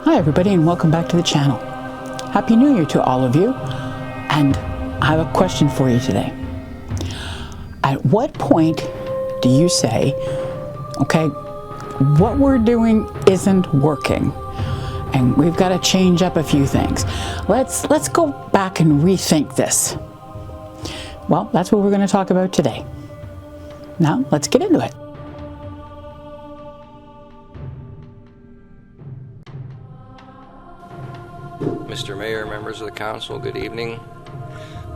Hi everybody, and welcome back to the channel. Happy New Year to all of you, and I have a question for you today. At what point do you say, okay, what we're doing isn't working and we've got to change up a few things? Let's go back and rethink this. Well, that's what we're going to talk about today. Now, let's get into it. Mr. Mayor, members of the council, good evening.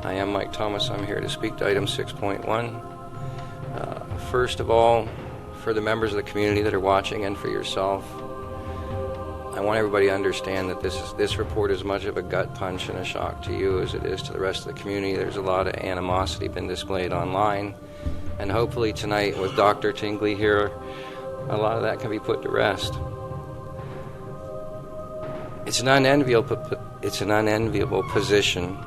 I am Mike Thomas. I'm here to speak to item 6.1. First of all, for the members of the community that are watching and for yourself, I want everybody to understand that this report is much of a gut punch and a shock to you as it is to the rest of the community. There's a lot of animosity been displayed online, and hopefully tonight with Dr. Tingley here, a lot of that can be put to rest. It's an unenviable position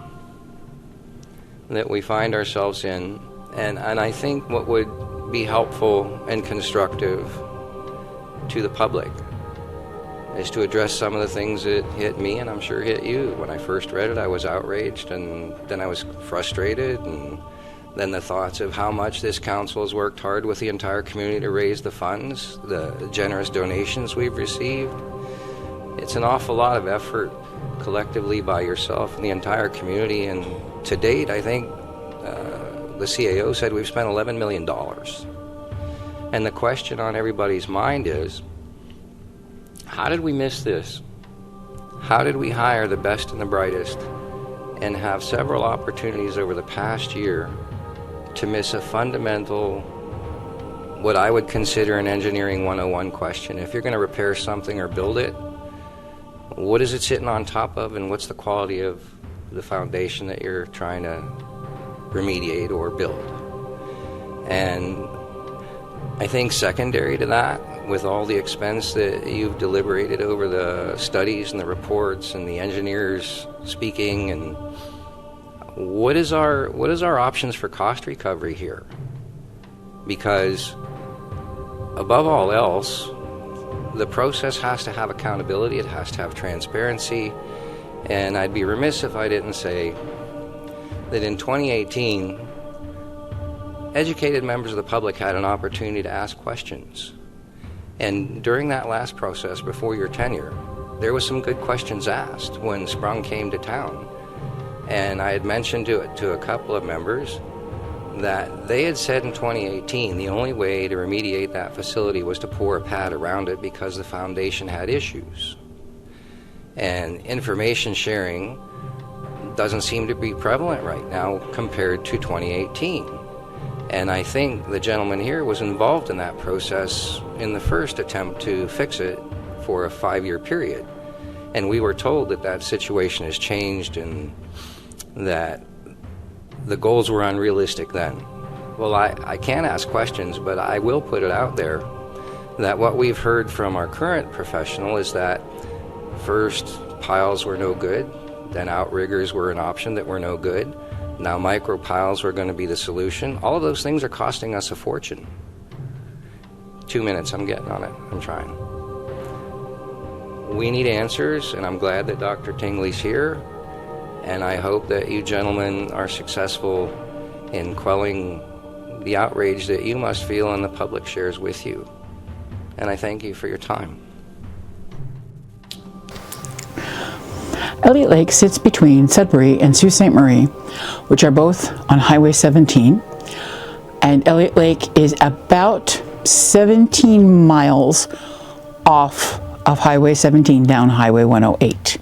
that we find ourselves in, and I think what would be helpful and constructive to the public is to address some of the things that hit me, and I'm sure hit you. When I first read it, I was outraged, and then I was frustrated, and then the thoughts of how much this council has worked hard with the entire community to raise the funds, the generous donations we've received. It's an awful lot of effort collectively by yourself and the entire community, and to date, I think the CAO said we've spent $11 million. And the question on everybody's mind is, how did we miss this? How did we hire the best and the brightest and have several opportunities over the past year to miss a fundamental, what I would consider an engineering 101 question? If you're going to repair something or build it, what is it sitting on top of, and what's the quality of the foundation that you're trying to remediate or build? And I think secondary to that, with all the expense that you've deliberated over the studies and the reports and the engineers speaking, and what is our options for cost recovery here? Because above all else, the process has to have accountability, it has to have transparency, and I'd be remiss if I didn't say that in 2018, educated members of the public had an opportunity to ask questions. And during that last process, before your tenure, there was some good questions asked when Sprung came to town. And I had mentioned to a couple of members that they had said in 2018 the only way to remediate that facility was to pour a pad around it because the foundation had issues. And information sharing doesn't seem to be prevalent right now compared to 2018. And I think the gentleman here was involved in that process in the first attempt to fix it for a 5-year period. And we were told that that situation has changed and that the goals were unrealistic then. Well, I can't ask questions, but I will put it out there that what we've heard from our current professional is that first piles were no good, then outriggers were an option that were no good, now micro piles were going to be the solution. All of those things are costing us a fortune. 2 minutes, I'm getting on it, I'm trying. We need answers, and I'm glad that Dr. Tingley's here. And I hope that you gentlemen are successful in quelling the outrage that you must feel and the public shares with you. And I thank you for your time. Elliot Lake sits between Sudbury and Sault Ste. Marie, which are both on Highway 17. And Elliot Lake is about 17 miles off of Highway 17 down Highway 108.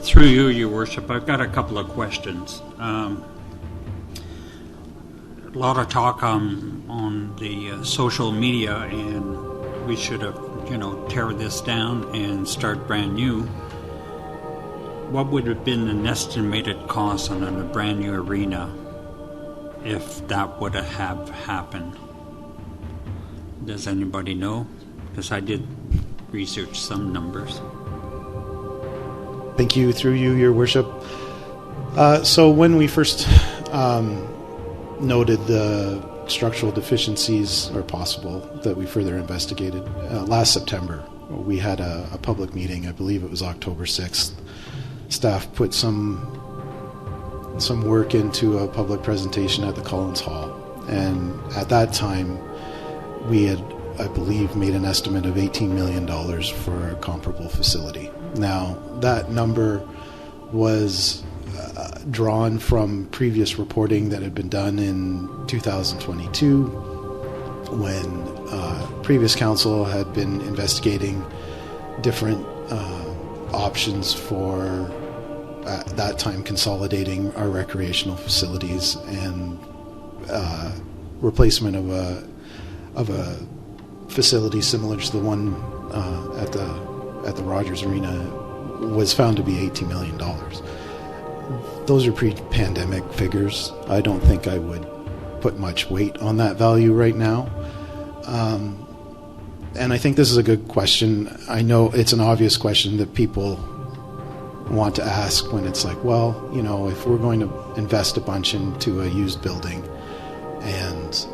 Through you, Your Worship, I've got a couple of questions. A lot of talk on the social media and we should have, tear this down and start brand new, what would have been an estimated cost on a brand new arena if that would have happened? Does anybody know? Because I did research some numbers. Thank you, through you, Your Worship. So when we first noted the structural deficiencies are possible that we further investigated, last September, we had a public meeting. I believe it was October 6th. Staff put some work into a public presentation at the Collins Hall, and at that time we had, I believe, made an estimate of $18 million for a comparable facility. Now, that number was drawn from previous reporting that had been done in 2022 when previous council had been investigating different options for, at that time, consolidating our recreational facilities, and replacement of a facility similar to the one at the Rogers Arena was found to be $18 million. Those are pre-pandemic figures. I don't think I would put much weight on that value right now. And I think this is a good question. I know it's an obvious question that people want to ask when it's like, well, if we're going to invest a bunch into a used building, and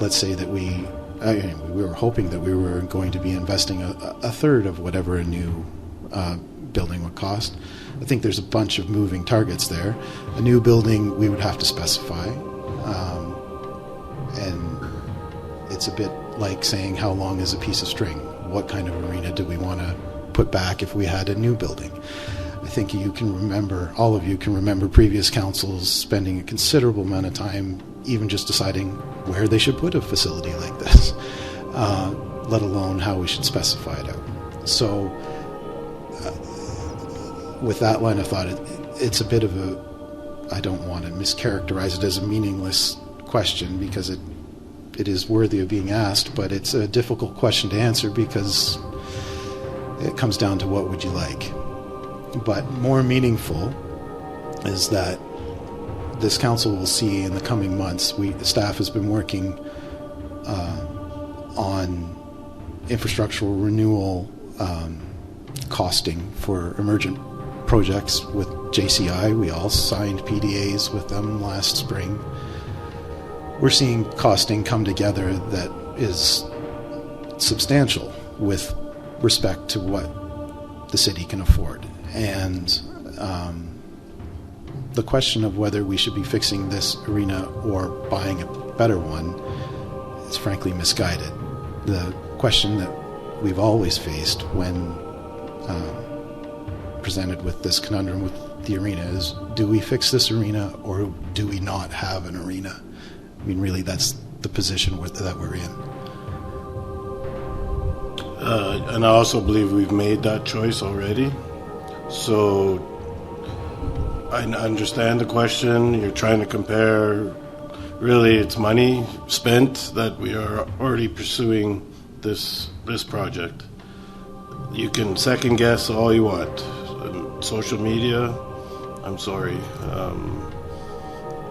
let's say that we were hoping that we were going to be investing a third of whatever a new building would cost. I think there's a bunch of moving targets there. A new building we would have to specify, and it's a bit like saying, how long is a piece of string? What kind of arena do we want to put back if we had a new building? I think all of you can remember previous councils spending a considerable amount of time even just deciding where they should put a facility like this, let alone how we should specify it out. So with that line of thought, it's a bit of I don't want to mischaracterize it as a meaningless question, because it is worthy of being asked, but it's a difficult question to answer because it comes down to what would you like. But more meaningful is that this council will see in the coming months, staff has been working on infrastructural renewal costing for emergent projects with JCI. We all signed PDAs with them last spring. We're seeing costing come together that is substantial with respect to what the city can afford. And the question of whether we should be fixing this arena or buying a better one is frankly misguided. The question that we've always faced when presented with this conundrum with the arena is, do we fix this arena or do we not have an arena? I mean, really, that's the position that we're in. And I also believe we've made that choice already. So I understand the question. You're trying to compare, really it's money spent that we are already pursuing this project. You can second guess all you want. Social media, I'm sorry.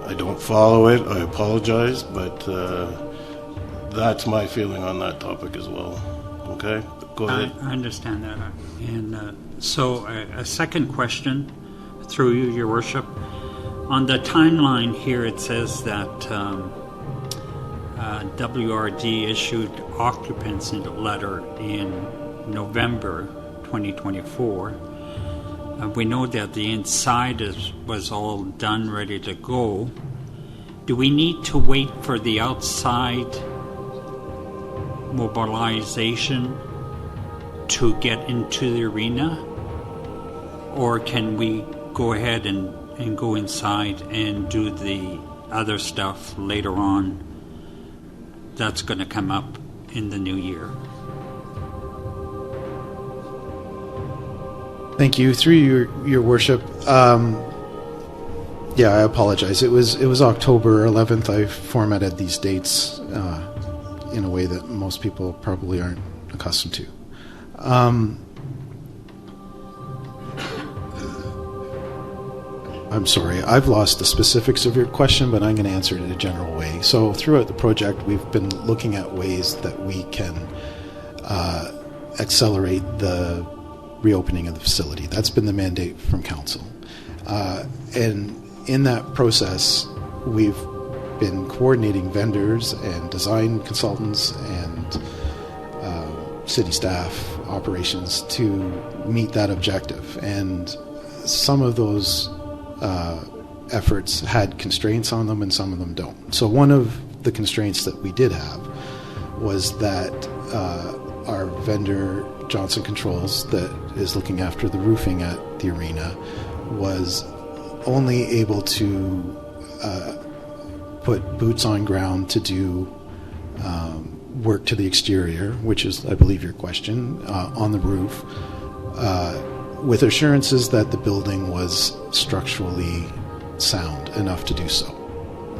I don't follow it. I apologize, but that's my feeling on that topic as well. Okay, go ahead. I understand that. And so a second question, through you, Your Worship. On the timeline here, it says that WRD issued occupancy letter in November 2024. We know that the inside was all done, ready to go. Do we need to wait for the outside mobilization to get into the arena? Or can we go ahead and go inside and do the other stuff later on that's going to come up in the new year? Thank you. Through your worship, I apologize. It was October 11th. I formatted these dates in a way that most people probably aren't accustomed to. I'm sorry, I've lost the specifics of your question, but I'm going to answer it in a general way. So throughout the project, we've been looking at ways that we can accelerate the reopening of the facility. That's been the mandate from council. And in that process, we've been coordinating vendors and design consultants and city staff operations to meet that objective. And some of those efforts had constraints on them and some of them don't. So one of the constraints that we did have was that our vendor, Johnson Controls, that is looking after the roofing at the arena, was only able to put boots on ground to do work to the exterior, which is, I believe, your question, on the roof, with assurances that the building was structurally sound enough to do so.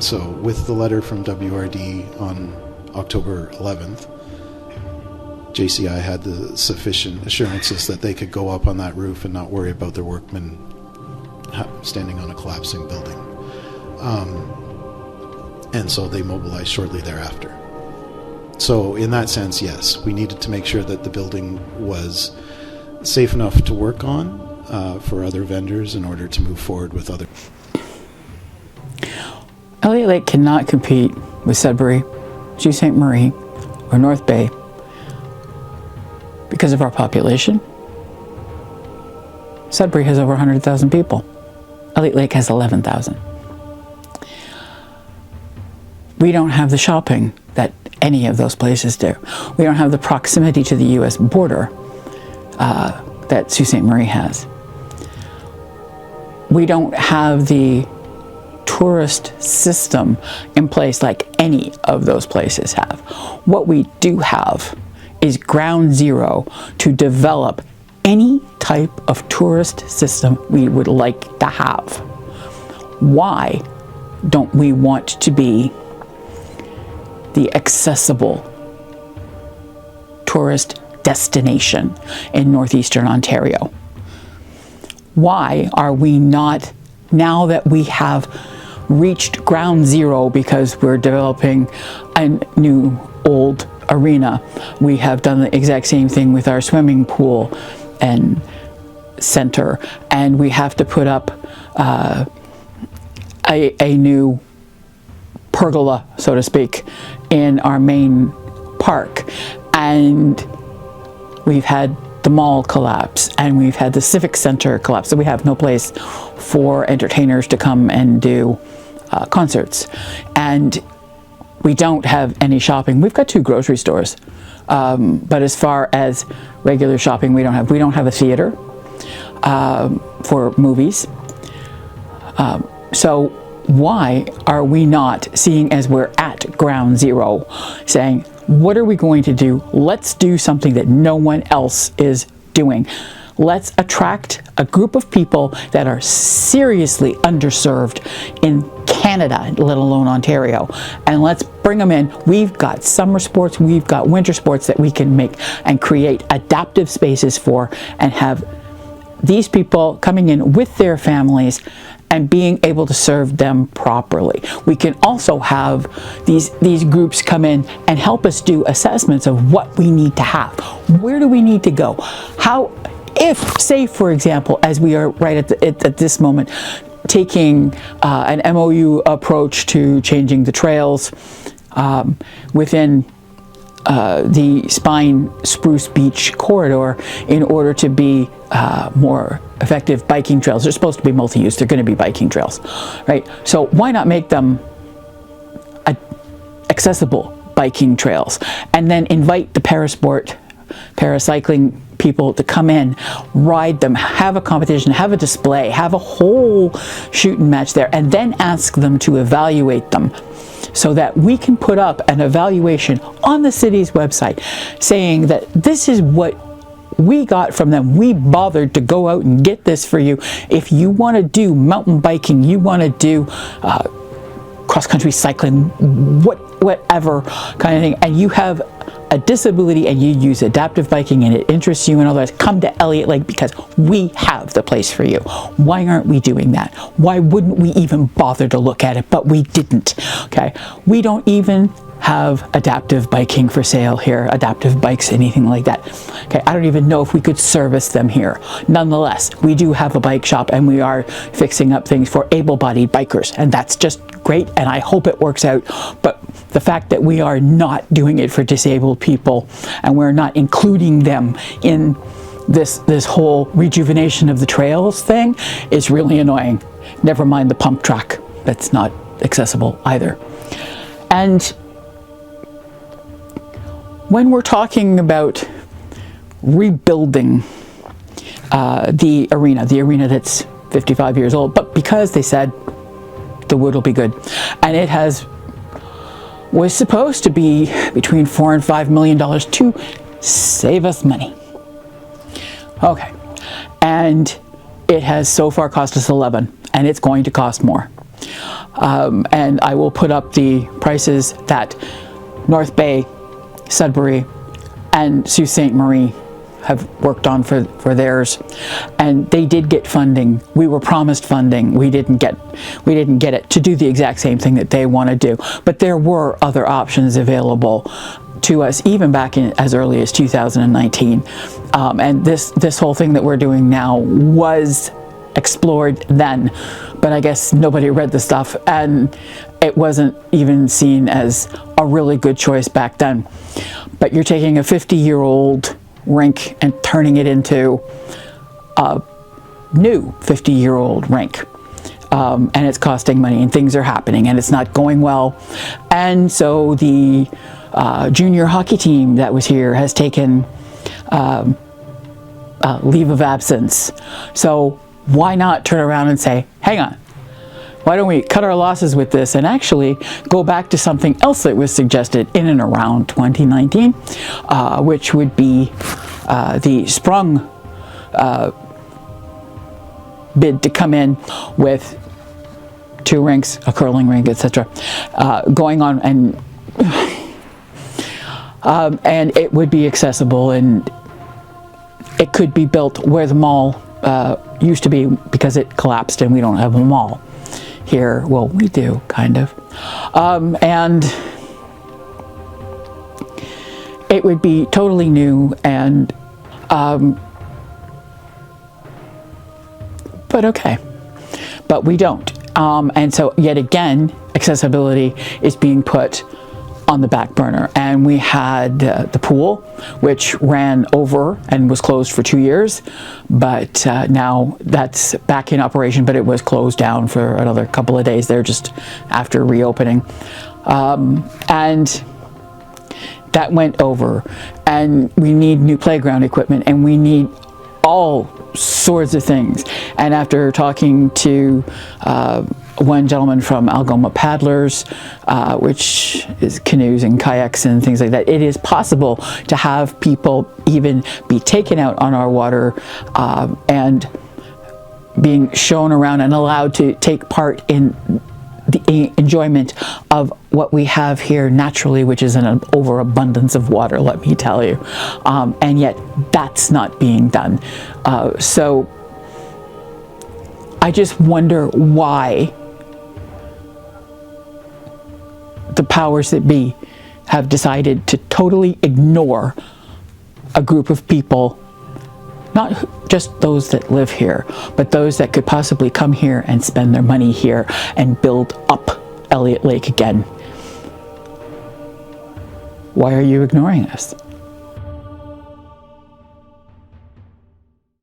So with the letter from WRD on October 11th, JCI had the sufficient assurances that they could go up on that roof and not worry about their workmen standing on a collapsing building. And so they mobilized shortly thereafter. So in that sense, yes, we needed to make sure that the building was safe enough to work on for other vendors in order to move forward with other. Elliot Lake cannot compete with Sudbury, Sault Ste. Marie, or North Bay because of our population. Sudbury has over 100,000 people. Elliot Lake has 11,000. We don't have the shopping that any of those places do. We don't have the proximity to the U.S. border that Sault Ste. Marie has. We don't have the tourist system in place like any of those places have. What we do have is ground zero to develop any type of tourist system we would like to have. Why don't we want to be the accessible tourist destination in northeastern Ontario? Why are we not, now that we have reached ground zero because we're developing a new old arena, we have done the exact same thing with our swimming pool and center, and we have to put up a new pergola, so to speak, in our main park, and we've had the mall collapse, and we've had the civic center collapse, so we have no place for entertainers to come and do concerts, and we don't have any shopping. We've got 2 grocery stores, but as far as regular shopping, we don't have a theater for movies. So why are we not, seeing as we're at ground zero, saying, what are we going to do? Let's do something that no one else is doing. Let's attract a group of people that are seriously underserved in Canada, let alone Ontario, and let's bring them in. We've got summer sports, we've got winter sports that we can make and create adaptive spaces for, and have these people coming in with their families and being able to serve them properly. We can also have these groups come in and help us do assessments of what we need to have. Where do we need to go? How, if, say for example, as we are right at this moment, taking an MOU approach to changing the trails within the Spine Spruce Beach corridor in order to be more effective biking trails. They're supposed to be multi-use. They're going to be biking trails, right? So why not make them accessible biking trails, and then invite the paracycling people to come in, ride them, have a competition, have a display, have a whole shooting match there, and then ask them to evaluate them, so that we can put up an evaluation on the city's website saying that this is what we got from them. We bothered to go out and get this for you. If you want to do mountain biking, you want to do cross-country cycling, whatever kind of thing, and you have a disability and you use adaptive biking and it interests you and all that, come to Elliot Lake because we have the place for you. Why aren't we doing that? Why wouldn't we even bother to look at it? But we didn't, okay? We don't even have adaptive biking for sale here, adaptive bikes, anything like that. Okay, I don't even know if we could service them here. Nonetheless, we do have a bike shop and we are fixing up things for able-bodied bikers, and that's just great, and I hope it works out. But the fact that we are not doing it for disabled people and we're not including them in this whole rejuvenation of the trails thing is really annoying. Never mind the pump track that's not accessible either. And when we're talking about rebuilding the arena that's 55 years old, but because they said the wood will be good, and it was supposed to be between $4 and $5 million to save us money. Okay, and it has so far cost us 11, and it's going to cost more. And I will put up the prices that North Bay, Sudbury, and Sault Ste. Marie have worked on for theirs, and they did get funding. We were promised funding. We didn't get it to do the exact same thing that they want to do. But there were other options available to us even back in as early as 2019. And this whole thing that we're doing now was explored then, but I guess nobody read the stuff and it wasn't even seen as a really good choice back then. But you're taking a 50-year-old rink and turning it into a new 50-year-old rink. And it's costing money and things are happening and it's not going well. And so the junior hockey team that was here has taken leave of absence. So why not turn around and say, hang on, why don't we cut our losses with this and actually go back to something else that was suggested in and around 2019, which would be the Sprung bid to come in with 2 rinks, a curling rink, etc., going on, and it would be accessible and it could be built where the mall used to be, because it collapsed and we don't have a mall here. Well, we do, kind of. And it would be totally new and but okay, but we don't. And so yet again, accessibility is being put on the back burner. And we had the pool, which ran over and was closed for 2 years, but now that's back in operation, but it was closed down for another couple of days there just after reopening. And that went over, and we need new playground equipment, and we need all sorts of things. And after talking to one gentleman from Algoma Paddlers, which is canoes and kayaks and things like that, it is possible to have people even be taken out on our water and being shown around and allowed to take part in the enjoyment of what we have here naturally, which is an overabundance of water, let me tell you. And yet that's not being done. So I just wonder why the powers that be have decided to totally ignore a group of people, not just those that live here, but those that could possibly come here and spend their money here and build up Elliot Lake again. Why are you ignoring us?